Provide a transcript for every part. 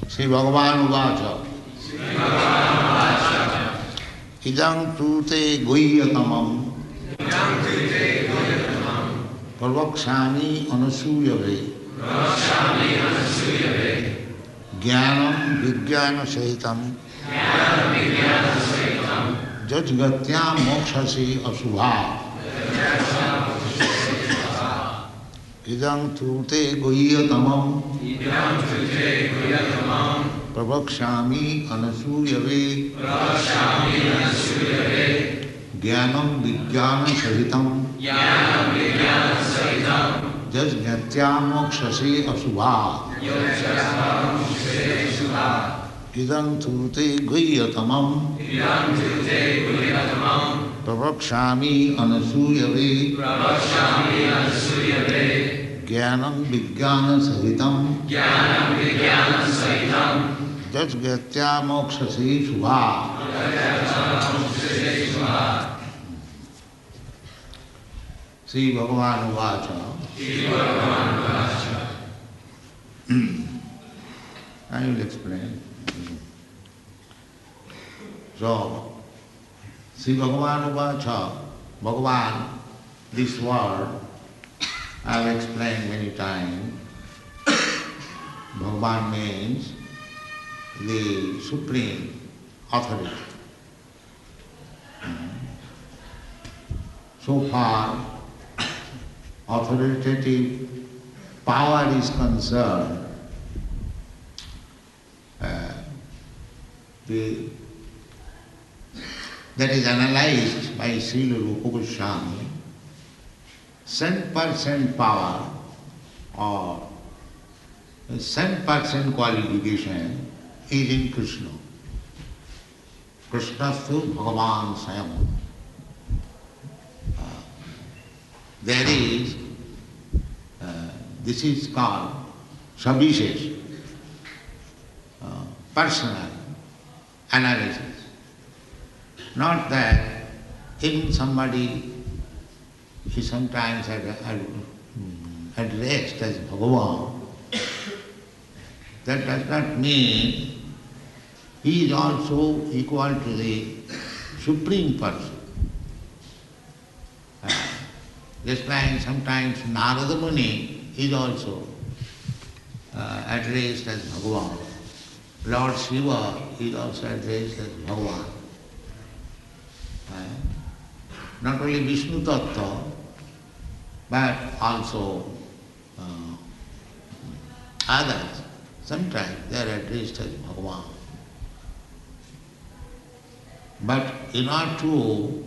Sri Bhagavan Uvacha Idang Tute Goyatamam Pravakshami Anasuyave Jnanam Vijnana Sahitam Jajgatya Mokshasi Asubha Idang Tute Goyatamam Pravakshami Anasuyave Jnanam Vijnana Sahitam Jajgatya Mokshasi Asubha Idang Tute Goyatamam Pravakshami Anasuyave Jnanam Vijnana Sahitam Jajgatya Mokshasi Subha. Sri Bhagavan Uvacha. I will explain. So, Sri Bhagavan Uvacha, Bhagavan, this word I have explained many times. Bhagavan means the supreme authority. So far, authoritative power is concerned, that is analyzed by Srila Rupa Goswami. 100% power or 100% qualification is in Krishna. Krishnastu Bhagavan Swayam. There is, this is called Sabhishesh, personal analysis. Not that even somebody is sometimes addressed as Bhagavan, that does not mean he is also equal to the Supreme Person. Just like sometimes Narada Muni is also addressed as Bhagavan. Lord Shiva is also addressed as Bhagavan. Not only Vishnu Tattva, but also others. Sometimes they are addressed as Bhagavan. But in order to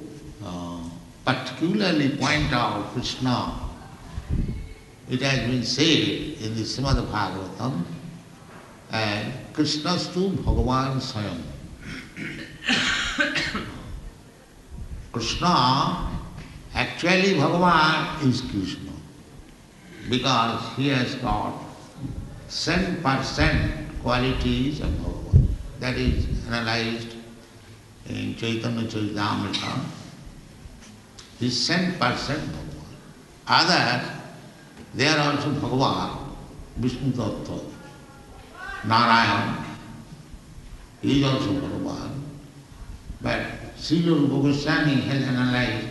particularly point out Krishna, it has been said in the Srimad Bhagavatam, and Krishnastu Bhagavan Swayam. Krishna, actually Bhagavan is Krishna, because he has got 100% qualities of Bhagavan. That is analyzed in Chaitanya Charitamrita. He is 100% Bhagavan. Others, they are also Bhagavan, Vishnu Tattva. Narayan, he is also Bhagavan. But Srila Rupa Goswami has analyzed,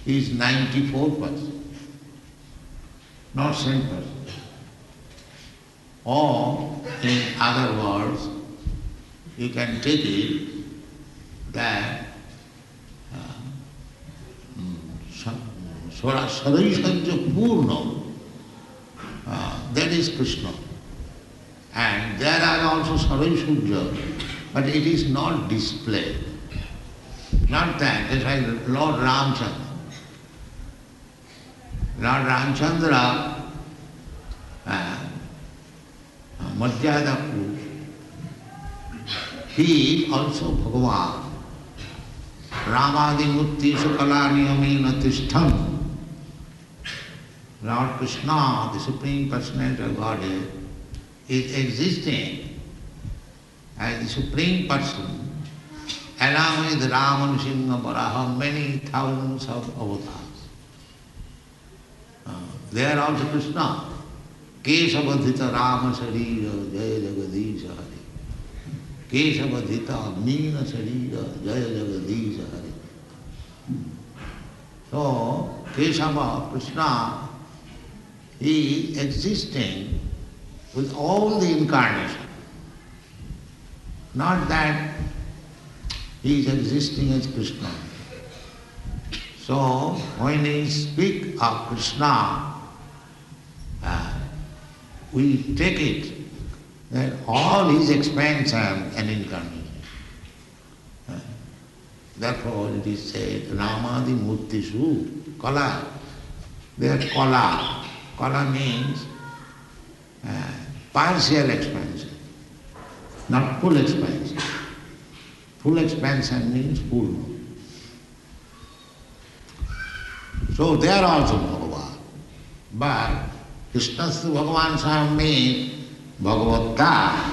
he is 94%, not 100%. Or, in other words, you can take it that Sadaisanja Purna, that is Krishna. And there are also Sadaisanja, but it is not displayed. Not that, it's like Lord Ramchandra. Lord Ramchandra, Madhyada Purush, he is also Bhagavan. Ramadi Mukti Sukalani Amina Tishtham. Lord Krishna, the Supreme Personality of Godhead, is existing as the Supreme Person, along with Ram, Singha, Varaha, many thousands of avatars. They are also Krishna. Kesavadhita Rama Sarira Jaya Jagadisha Hari. Keshavadhita Meena Sharira Jaya Jagadisha Hari. So, Keshava, Krishna, he is existing with all the incarnation. Not that he is existing as Krishna. So, when we speak of Krishna, we take it that all his expansion and incarnation. Therefore it is said, Ramadi Murtishu, Kala. There Kala. Kala means partial expansion, not full expansion. Full expansion means full. So they are also Bhagavan. But Krishnastu Bhagavan Saham means Bhagavata.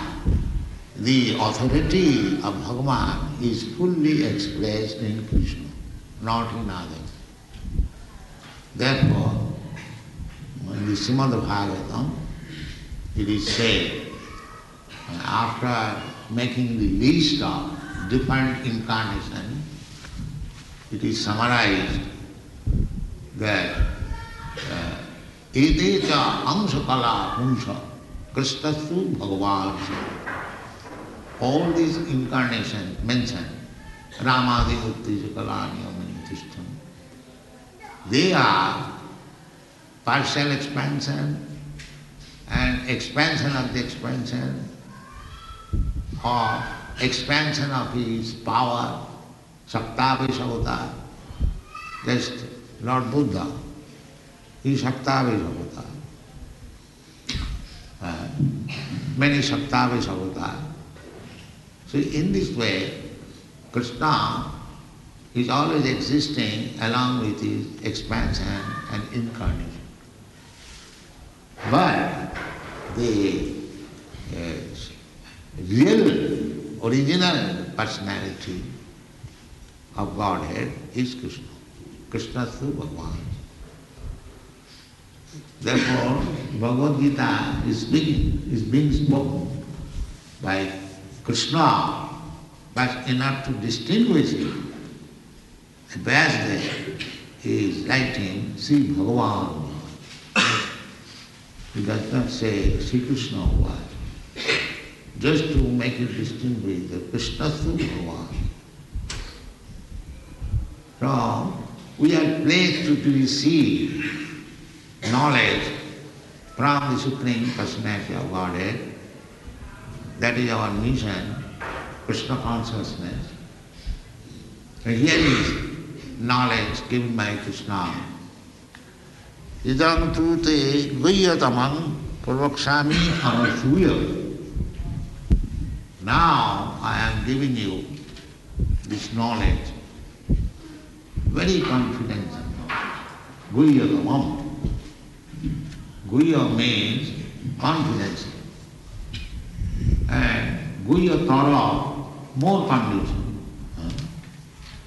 The authority of Bhagavan is fully expressed in Krishna, not in others. Therefore, in the Srimad Bhagavatam, it is said, after making the list of different incarnations, it is summarized that Ete cha Amsakala Punsha Krishnastu Bhagavan. All these incarnations mentioned, Ramadi Uttija Kalani Amanitishtam, they are partial expansion and expansion of the expansion, or expansion of his power, Shaktavishavata. Just Lord Buddha, he is Shaktavishavata. Many Shaktavishavata. So in this way, Krishna is always existing along with his expansion and incarnation. But the real, original personality of Godhead is Krishna. Krishnastu Bhagavan. Therefore, Bhagavad Gita is being spoken by Krishna, but enough to distinguish it. Vyasdev is writing Sri Bhagavan. He does not say Sri Krishna was. Just to make it distinguish the Krishnastu Bhagavan. So, we are placed to receive knowledge from the Supreme Personality of Godhead. That is our mission, Krishna consciousness. And here is knowledge given by Krishna. Idam tu te guhyatamam purvakshami anasuya. Now I am giving you this knowledge, very confident. Guhyatamam. Guhya means confidence. And Guhya tarah, more condition.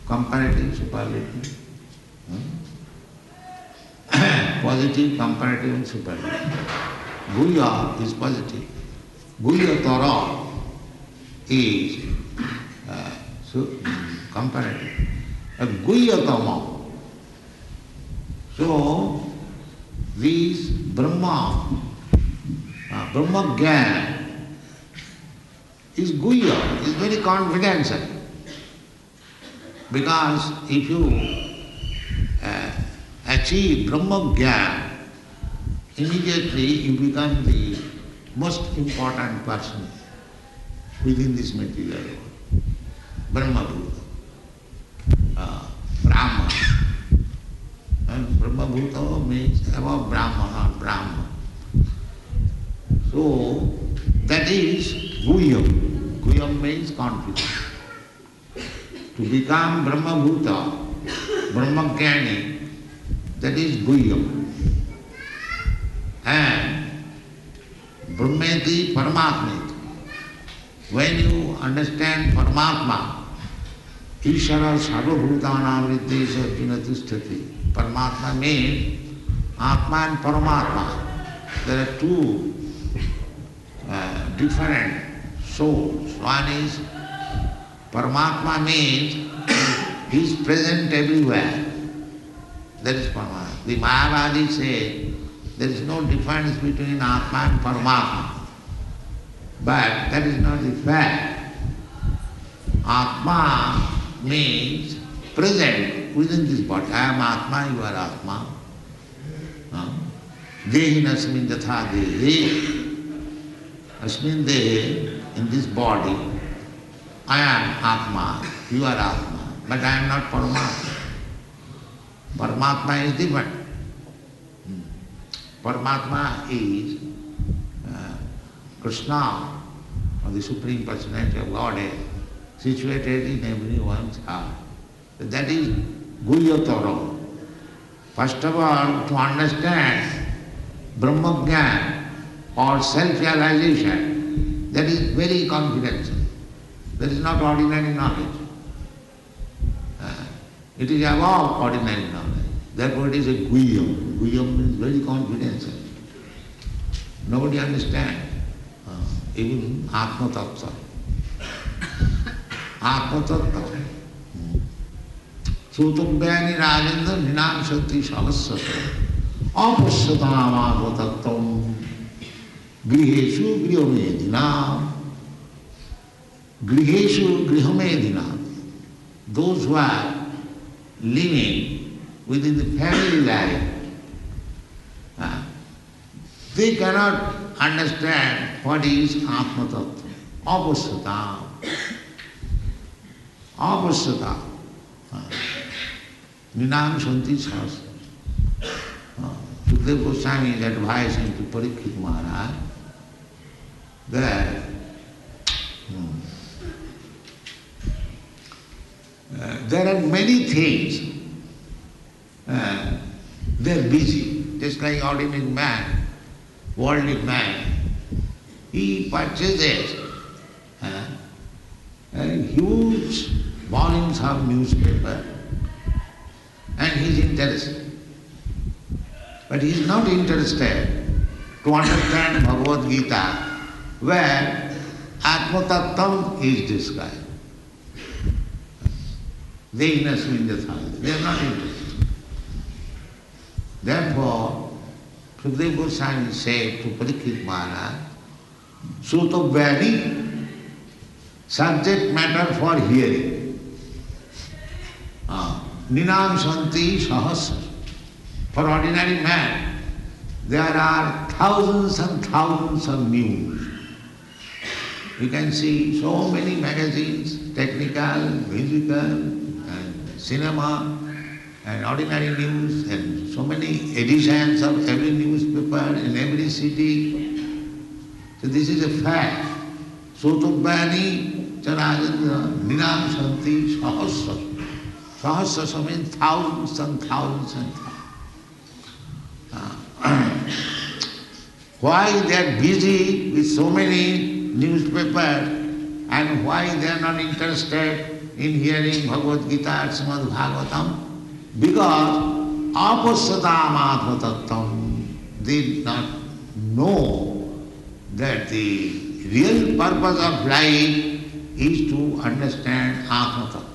Comparative, superlative. Positive, comparative and superlative. Guhya is positive. Guhya tarah is comparative. Guhya tama. So, this Brahma Gyan is Guhya, is very confidential. Because if you achieve Brahma Gyan, immediately you become the most important person within this material world. Brahma Bhuta, Brahma. And Brahma Bhuta means above Brahma, not Brahma. So, that is Guhyam. Guhyam means confidence. To become Brahma Bhuta, Brahma Jnani, that is Guhyam. And Brahmeti Paramatmeti. When you understand Paramatma, Ishara Sarvabhutanam Riddesha Vinatistati. Paramatma means Atma and Paramatma. There are two different souls. One is Paramatma means he is present everywhere. That is Paramatma. The Mayavadi say there is no difference between Atma and Paramatma. But that is not the fact. Atma means present within this body. I am Atma, you are Atma. Dehi nasmin yatha dehi. Asmin dehi, in this body, I am Atma, you are Atma, but I am not Paramatma. Paramatma is different. Paramatma is Krishna, or the Supreme Personality of Godhead, situated in everyone's heart. That is Guhyatara. First of all, to understand Brahmagyan or self-realization, that is very confidential. That is not ordinary knowledge. It is above ordinary knowledge. Therefore it is a Guhyam. Guhyam means very confidential. Nobody understands. Even Atma Tattva. Atma Tattva. Sutabhyani Rajendra Ninam Shakti Sahasrata Apasyatam Atma Tattvam Griheshu Grihomedina. Griheshu Grihomedina. Those who are living within the family life, they cannot understand what is Atma Tattva. Apasyatam. Apasyatam. Ninam Shanti Sahasra. Sukadeva Goswami is advising to Parikshit Maharaj that there are many things, they are busy, just like ordinary man, worldly man. He purchases huge volumes of newspaper and he is interested. But he is not interested to understand Bhagavad Gita where Atma Tattvam is described. They are not interested. Therefore, Sukadeva Goswami said to Parikshit Maharaj, Sutobhyani, subject matter for hearing. Ninam Shanti Sahasra. For ordinary man, there are thousands and thousands of news. You can see so many magazines, technical, musical, and cinema, and ordinary news, and so many editions of every newspaper in every city. So this is a fact. Sotobhyani Charajendra Ninam Shanti Sahasra. Sahasra means thousands and thousands and thousands. Why they are busy with so many newspapers and why they are not interested in hearing Bhagavad Gita or Srimad Bhagavatam? Because apasyatam atma tattvam, they did not know that the real purpose of life is to understand atma tattva.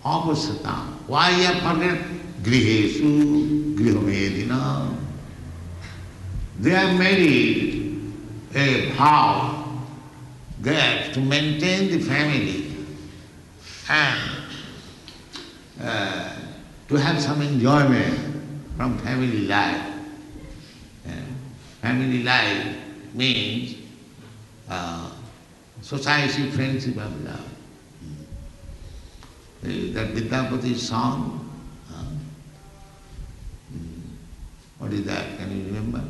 Apasyatam. Why you have forget? Griheshu grihomedina. They have made a vow that to maintain the family and to have some enjoyment from family life. Family life means society, friendship and love. That Vidyapati song, what is that? Can you remember?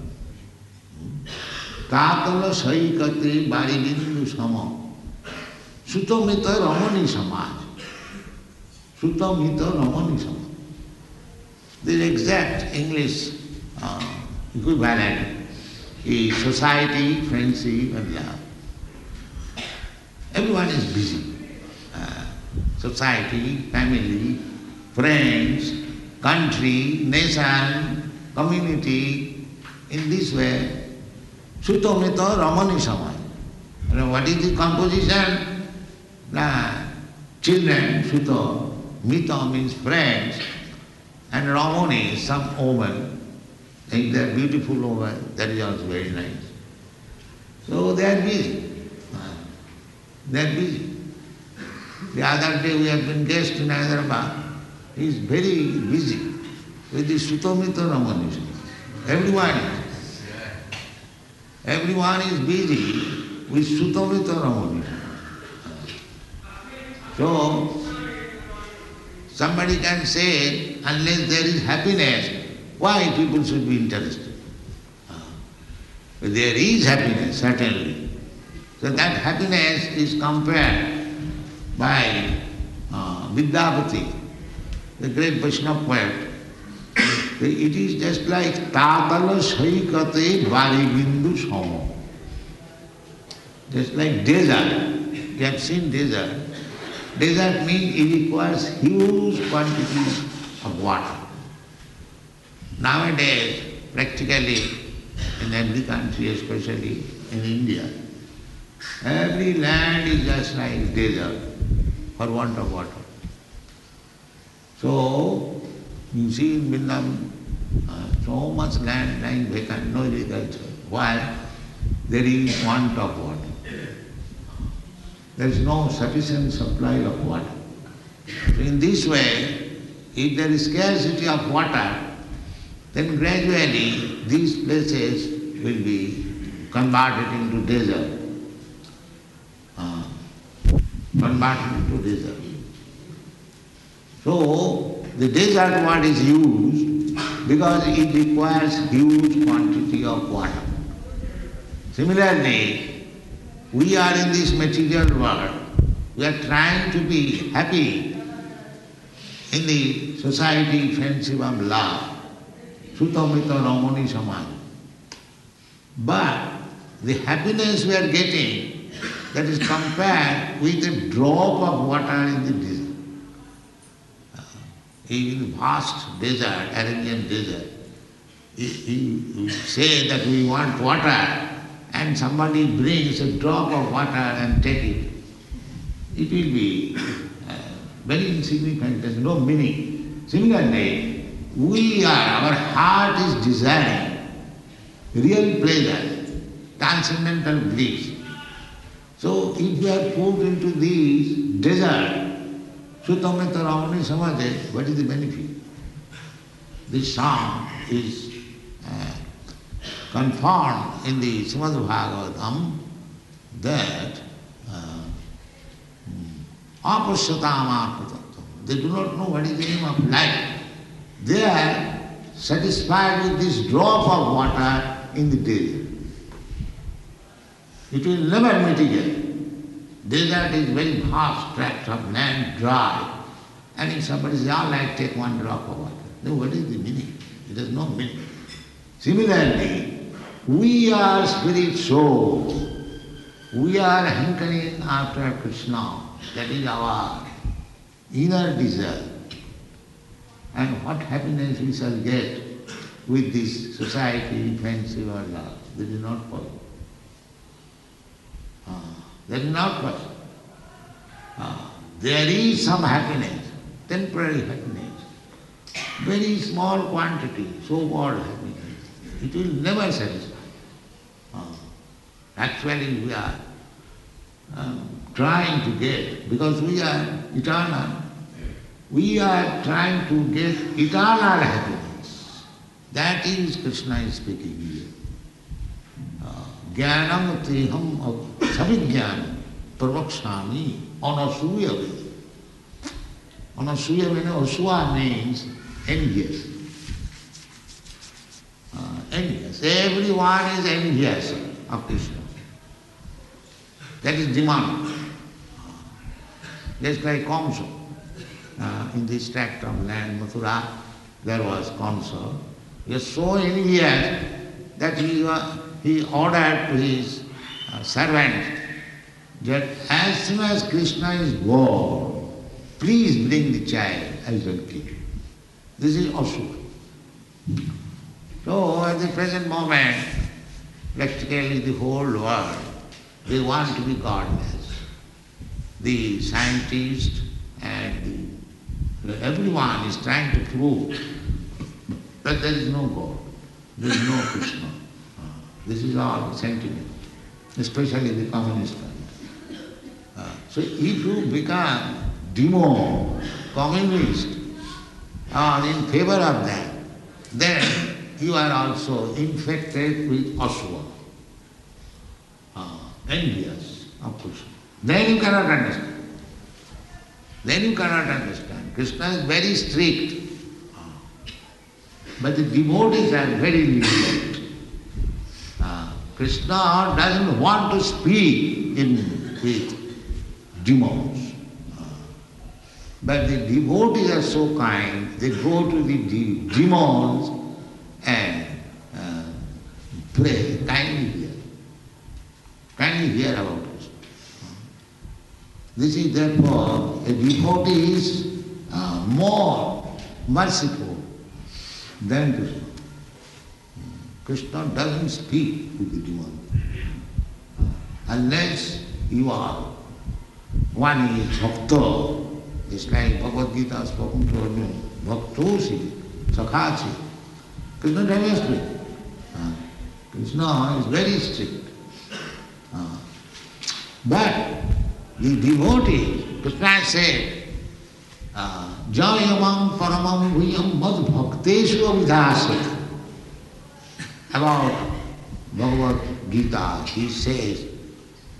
Katala saikate baridindu sama sutamita ramani samaj. Sutamita ramani samaj. The exact English equivalent is society, friendship and love. Everyone is busy. Society, family, friends, country, nation, community, in this way, Sutamita Ramani Samaj. You know, what is the composition? Children, Suto, Mito means friends, and Ramani, some woman. If they are beautiful woman, that is also very nice. So they are busy. They are busy. The other day we have been guest in Hyderabad. He is very busy with the Sutomito Ramani. Everyone is busy with Sutomito Ramani. So, somebody can say, unless there is happiness, why people should be interested? There is happiness, certainly. So that happiness is compared by Vidyapati, the great Vaishnava poet. It is just like Tatala Saikate Varibindu Samo. Just like desert. You have seen desert. Desert means it requires huge quantities of water. Nowadays, practically, in every country, especially in India, every land is just like desert for want of water. So, you see in Vrindavan, so much land lying vacant, no agriculture. Why? There is want of water. There is no sufficient supply of water. So in this way, if there is scarcity of water, then gradually these places will be converted into desert. So the desert word is used because it requires huge quantity of water. Similarly, we are in this material world. We are trying to be happy in the society friendship of love. Sutamita Ramani Samaj. But the happiness we are getting, that is compared with a drop of water in the desert. In the vast desert, Arabian desert, you say that we want water, and somebody brings a drop of water and take it. It will be very insignificant, there is no meaning. Similarly, our heart is desiring real pleasure, transcendental bliss. So if we are put into this desert, Sutamita Ramani Samaje, what is the benefit? This song is confirmed in the Srimad Bhagavatam that they do not know what is the aim of life. They are satisfied with this drop of water in the desert. It will never mitigate. Desert is very vast tract of land, dry, and if somebody says, all right, take one drop of water, then what is the meaning? It has no meaning. Similarly, we are spirit souls. We are hankering after Krishna. That is our inner desire. And what happiness we shall get with this society, friendship or love, that is not possible. That is not possible. There is some happiness, temporary happiness, very small quantity, so-called happiness. It will never satisfy. Actually, we are trying to get, because we are eternal, we are trying to get eternal happiness. That is Krishna is speaking here. Jnanam tiham savijnanam pravakshami anasuyave. Anasuyave, asua means envious. Envious. Everyone is envious of Krishna. That is demand. Just like Kamsa. In this tract of land, Mathura, there was Kamsa. He was so envious that he ordered to his servant that as soon as Krishna is born, please bring the child, I shall kill. This is Asura. So at the present moment, practically the whole world They want to be godless. The scientists and everyone is trying to prove that there is no God, there is no Krishna. This is all sentiment, especially the communist country. So if you become demo, communist, or in favor of that, then you are also infected with aswa, envious of Krishna. Then you cannot understand. Then you cannot understand. Krishna is very strict. But the devotees are very lenient. Krishna doesn't want to speak with demons. But the devotees are so kind, they go to the demons and pray, kindly hear about Krishna. This is therefore, a devotee is more merciful than Krishna. Krishna doesn't speak to the demon. Unless you are, one is bhakta, it's like Bhagavad Gita spoken to Arjuna, bhaktosi, sakhachi. Krishna doesn't speak. Krishna is very strict. But the devotee, Krishna said, jayamam paramam viyam mad bhakteshu avidhasat. About Bhagavad Gita, he says,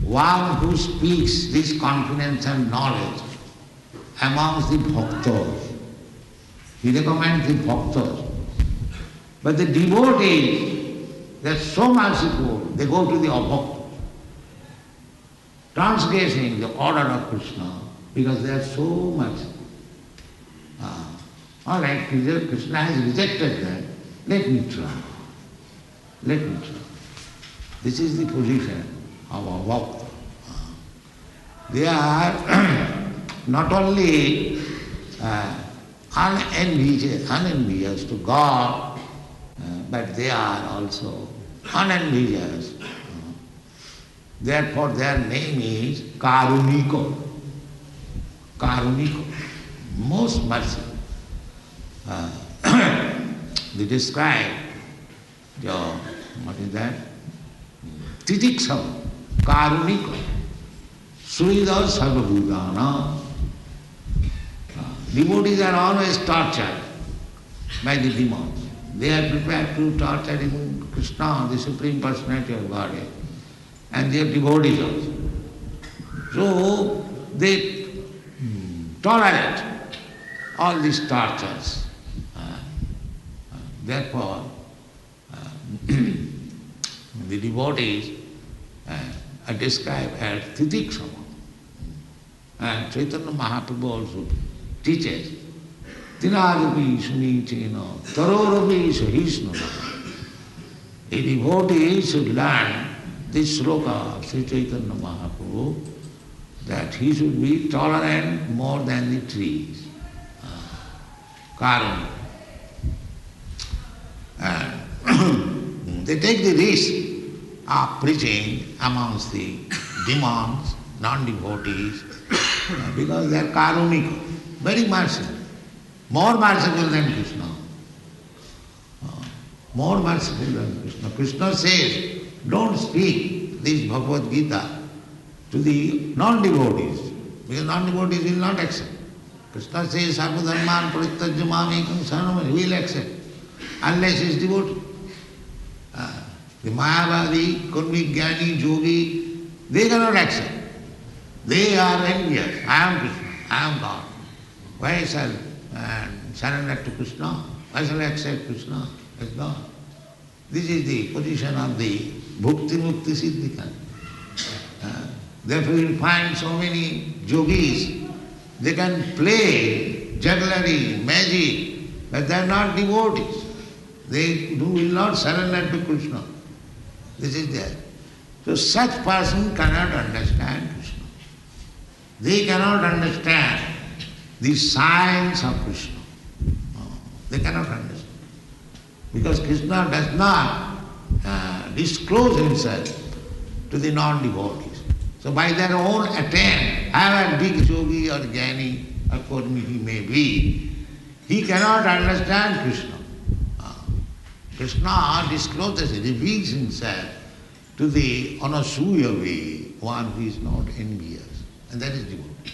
one who speaks this confidence and knowledge amongst the bhaktas, he recommends the bhaktas. But the devotees, they are so merciful, they go to the abhaktas, transgressing the order of Krishna, because they are so merciful. All right, Krishna has rejected that, let me try. Let me try. This is the position of a bhakta. They are not only unenvious to God, but they are also unenvious. Therefore their name is Karuniko. Karuniko, most merciful. They describe what is that? Titiksam, Karunika, Surida Sarvabhutana. Devotees are always tortured by the demons. They are prepared to torture even Krishna, the Supreme Personality of Godhead, and they are devotees also. So they tolerate all these tortures. Therefore, the devotees are described as Titiksama. And Chaitanya Mahaprabhu also teaches, Tinarapi Sunichena, Tarorapi Sahisnava. A devotee should learn this sloka of Sri Chaitanya Mahaprabhu, that he should be tolerant more than the trees. Karma. They take the risk of preaching amongst the demons, non-devotees, because they are karunika, very merciful, more merciful than Krishna. More merciful than Krishna. Krishna says, don't speak this Bhagavad Gita to the non-devotees, because non-devotees will not accept. Krishna says, Sarvadharman parityajya mamekam saranam, he will accept, unless he is devotee. The Mayavadi, Kurmi, Jnani, Jogi, they cannot accept. They are envious. I am Krishna, I am God. Why shall I surrender to Krishna? Why shall I accept Krishna as God? This is the position of the Bhukti Mukti Siddhika. Therefore you will find so many yogis, they can play jugglery, magic, but they are not devotees. They will not surrender to Krishna. This is there. So such person cannot understand Krishna. They cannot understand the science of Krishna. They cannot understand. Because Krishna does not disclose himself to the non-devotees. So by their own attempt, however big yogi or jnani or kurmi he may be, he cannot understand Krishna. Krishna discloses, reveals himself to the anasuya way, one who is not envious, and that is devotee.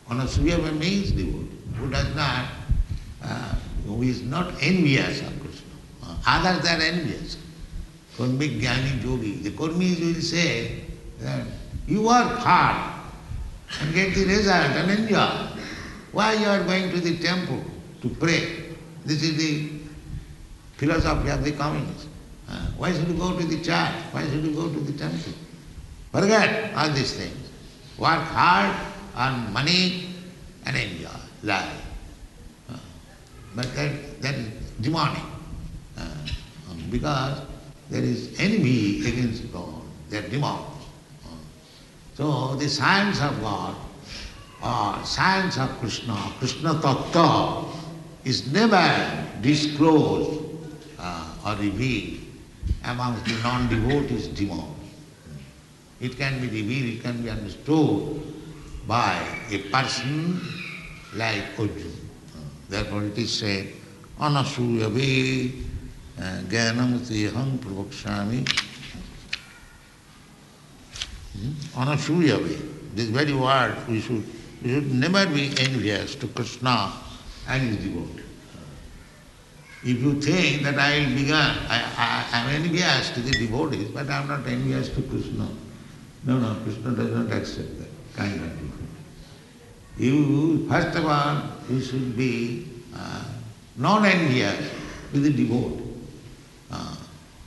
Anasuya way means devotee, who does not, who is not envious of Krishna. Others are envious. Kurmi, jnani, yogi. The kurmis will say that you work hard and get the result and enjoy. Why you are going to the temple to pray? This is the philosophy of the communists. Why should you go to the church? Why should you go to the temple? Forget all these things. Work hard, earn money and enjoy life. But that is demonic. Because there is envy against God. They are demons. So the science of God or science of Krishna, Krishna Tattva, is never disclosed or revealed amongst the non-devotees demons. It can be revealed, it can be understood by a person like Arjuna. Therefore it is said, anasuyave jnanam teham pravakshami. Anasuyave. This very word, we should never be envious to Krishna and his devotee. If you think that I will begin, I am envious to the devotees, but I am not envious to Krishna. No, Krishna does not accept that kind of devotee. You, first of all, you should be non-envious to the devotee.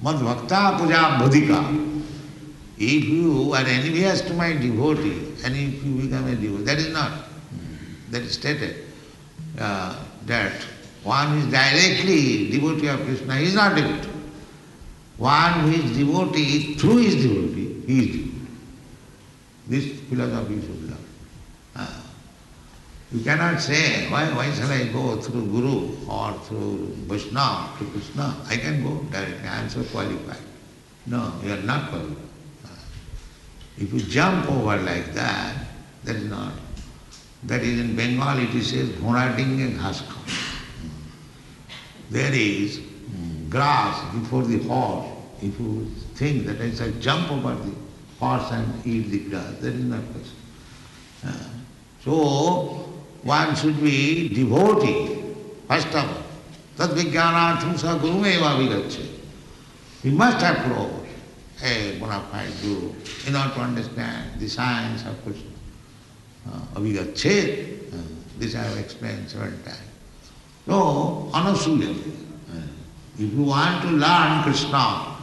Mad bhakta puja bodhika. If you are envious to my devotee, and if you become a devotee, that is not. That is stated that one who is directly devotee of Krishna, he is not devotee. One who is devotee through his devotee, he is devotee. This philosophy should learn. You cannot say, why shall I go through Guru or through Vaishnava to Krishna? I can go directly, I am so qualified. No, you are not qualified. If you jump over like that, that is not. That is in Bengal it is says, Ghoda dinge ghas khao. There is grass before the horse. If you think that I shall jump over the horse and eat the grass, that is not possible. So, one should be devotee, first of all. Tad vijnanatham sa guru eva vigacche. We must approach a bona fide guru in order to understand the science of Krishna. Avigacche, this I have explained several times. So, anasuya. If you want to learn Krishna,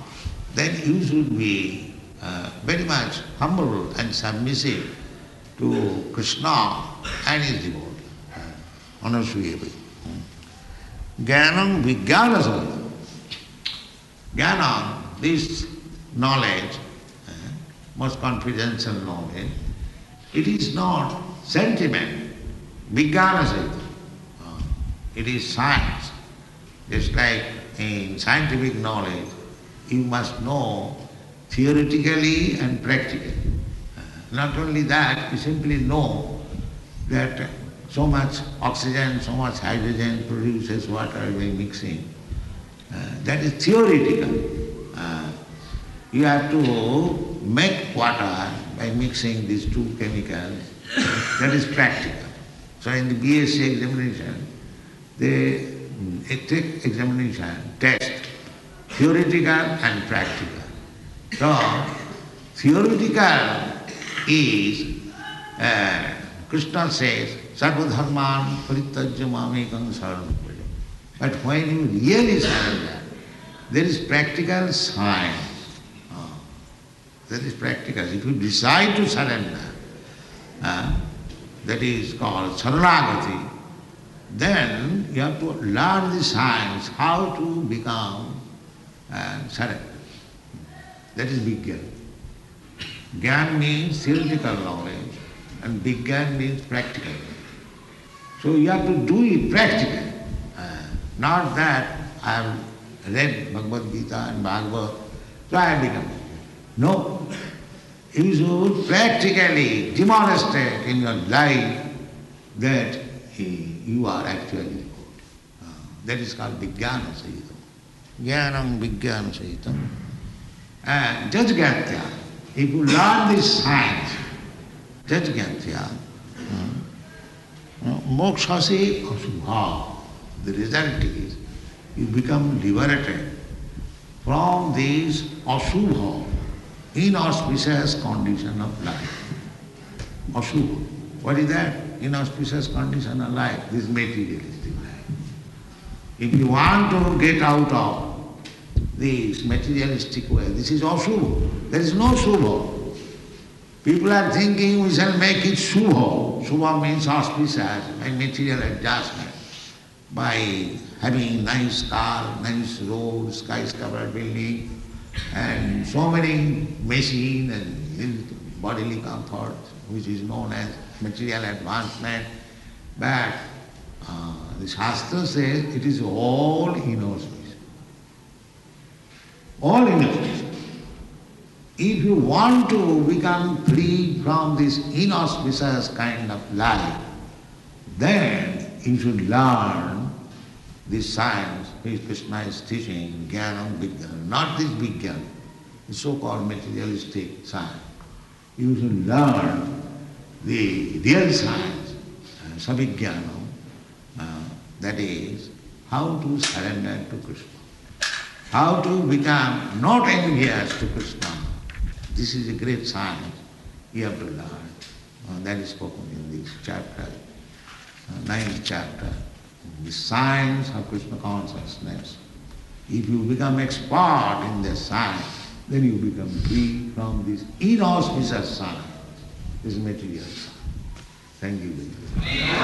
then you should be very much humble and submissive to Krishna and his devotee. Anasuya. Jnanam vijnana samita. Jnana, this knowledge, most confidential knowledge, it is not sentiment, vijnana samita. It is science. Just like in scientific knowledge, you must know theoretically and practically. Not only that, you simply know that so much oxygen, so much hydrogen produces water by mixing. That is theoretical. You have to make water by mixing these two chemicals. That is practical. So in the BSc examination, they take examination, test, theoretical and practical. So, theoretical is, Krishna says, Sarva dharman parityajya mamekam saranam vraja. But when you really surrender, there is practical science. That is practical. If you decide to surrender, that is called saranagati, then you have to learn the science, how to become surrender. That is Vijnana. Jnana means theoretical knowledge and Vijnana means practical. So you have to do it practically. Not that I have read Bhagavad Gita and Bhagavad, so I have become. No. You should practically demonstrate in your life that you are actually good. That is called Vijnana Sahitam. Jnanam Vijnana Sahitam. And Jajgatya, if you learn this science, Jajgatya, mokshase asubha, the result is you become liberated from this asubha, inauspicious condition of life. Asubha. What is that? Inauspicious condition of life, this materialistic life. If you want to get out of this materialistic way, this is asubha. There is no subha. People are thinking we shall make it subha. Subha means auspicious by material adjustment, by having nice car, nice road, skyscraper building, and so many machine and bodily comfort, which is known as material advancement. But the Shastra says it is all inauspicious. All inauspicious. If you want to become free from this inauspicious kind of life, then you should learn this science which Krishna is teaching, Jnanam Vijnana, not this Vijnana, the so-called materialistic science. You should learn the real science, Savijnanam, that is, how to surrender to Krishna, how to become not envious to Krishna. This is a great science you have to learn. That is spoken in this chapter, 9th chapter. The science of Krishna consciousness. If you become expert in this science, then you become free from this inauspicious science, this material science. Thank you very much.